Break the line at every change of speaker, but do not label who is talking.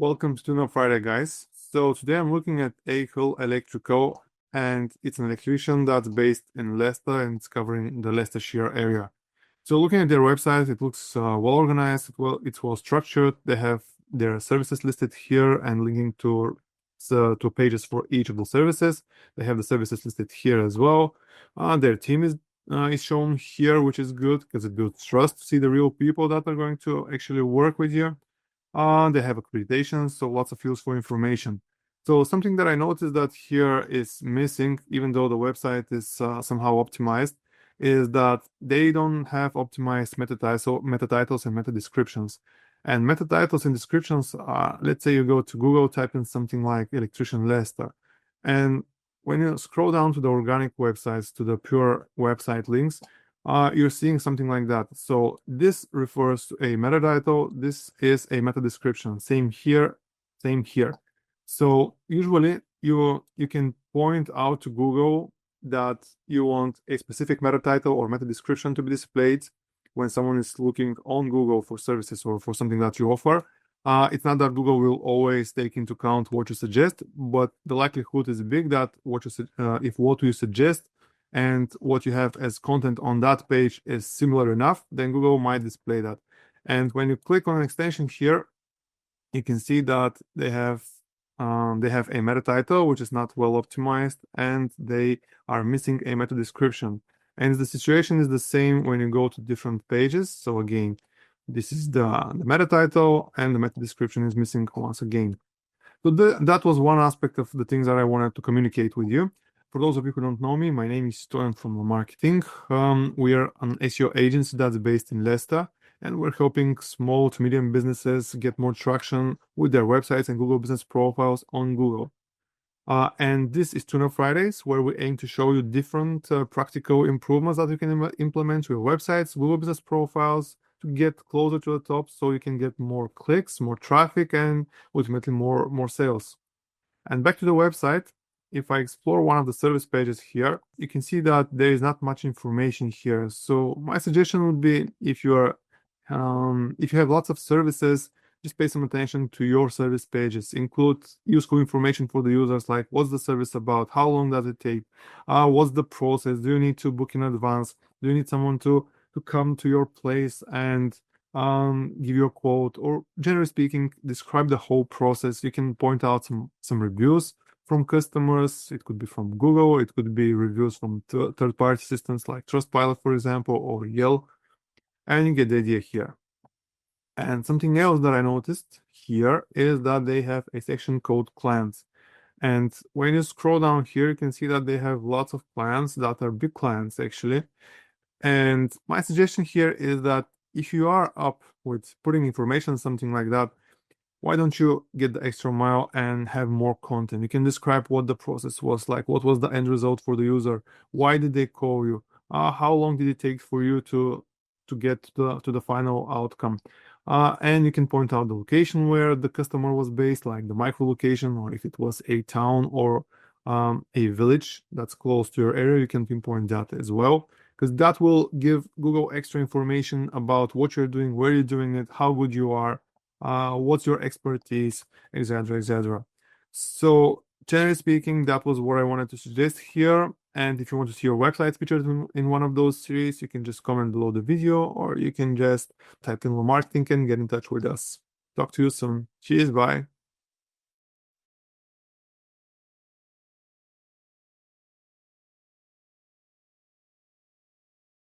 Welcome to Tuno Friday, guys. So today I'm looking at Eichel Electrical, and it's an electrician that's based in Leicester and it's covering the Leicestershire area. So looking at their website, it looks well organized, it's well structured. They have their services listed here and linking to pages for each of the services. They have the services listed here as well. Their team is shown here, which is good because it builds trust to see the real people that are going to actually work with you. They have accreditations, so lots of useful information. So something that I noticed that here is missing, even though the website is somehow optimized, is that they don't have optimized meta titles and meta descriptions. And meta titles and descriptions, let's say you go to Google, type in something like Electrician Leicester. And when you scroll down to the organic websites, to the pure website links, you're seeing something like that. So this refers to a meta title. This is a meta description. Same here, same here. So usually you can point out to Google that you want a specific meta title or meta description to be displayed when someone is looking on Google for services or for something that you offer. It's not that Google will always take into account what you suggest, but the likelihood is big that if what you suggest and what you have as content on that page is similar enough, then Google might display that. And when you click on an extension here, you can see that they have a meta title which is not well optimized, and they are missing a meta description. And the situation is the same when you go to different pages. So again, this is the meta title, and the meta description is missing once again. So that was one aspect of the things that I wanted to communicate with you. For those of you who don't know me, my name is Stoyan from Marketing. We are an SEO agency that's based in Leicester, and we're helping small to medium businesses get more traction with their websites and Google business profiles on Google. And this is Tuno Fridays, where we aim to show you different practical improvements that you can implement to your websites, Google business profiles, to get closer to the top so you can get more clicks, more traffic, and ultimately more sales. And back to the website. If I explore one of the service pages here, you can see that there is not much information here. So my suggestion would be, if you have lots of services, just pay some attention to your service pages. Include useful information for the users, like what's the service about, how long does it take, what's the process, do you need to book in advance, do you need someone to come to your place and give you a quote, or generally speaking, describe the whole process. You can point out some reviews from customers. It could be from Google, it could be reviews from third-party systems like Trustpilot, for example, or Yelp, and you get the idea here. And something else that I noticed here is that they have a section called clients. And when you scroll down here, you can see that they have lots of clients that are big clients, actually. And my suggestion here is that if you are up with putting information, something like that, why don't you get the extra mile and have more content? You can describe what the process was like, what was the end result for the user, why did they call you, how long did it take for you to get to the final outcome, and you can point out the location where the customer was based, like the micro location, or if it was a town or a village that's close to your area, you can pinpoint that as well, because that will give Google extra information about what you're doing, where you're doing it, how good you are, what's your expertise, etc., etc. So generally speaking, that was what I wanted to suggest here. And if you want to see your websites featured in one of those series, you can just comment below the video, or you can just type in marketing and get in touch with us. Talk to you soon. Cheers, bye.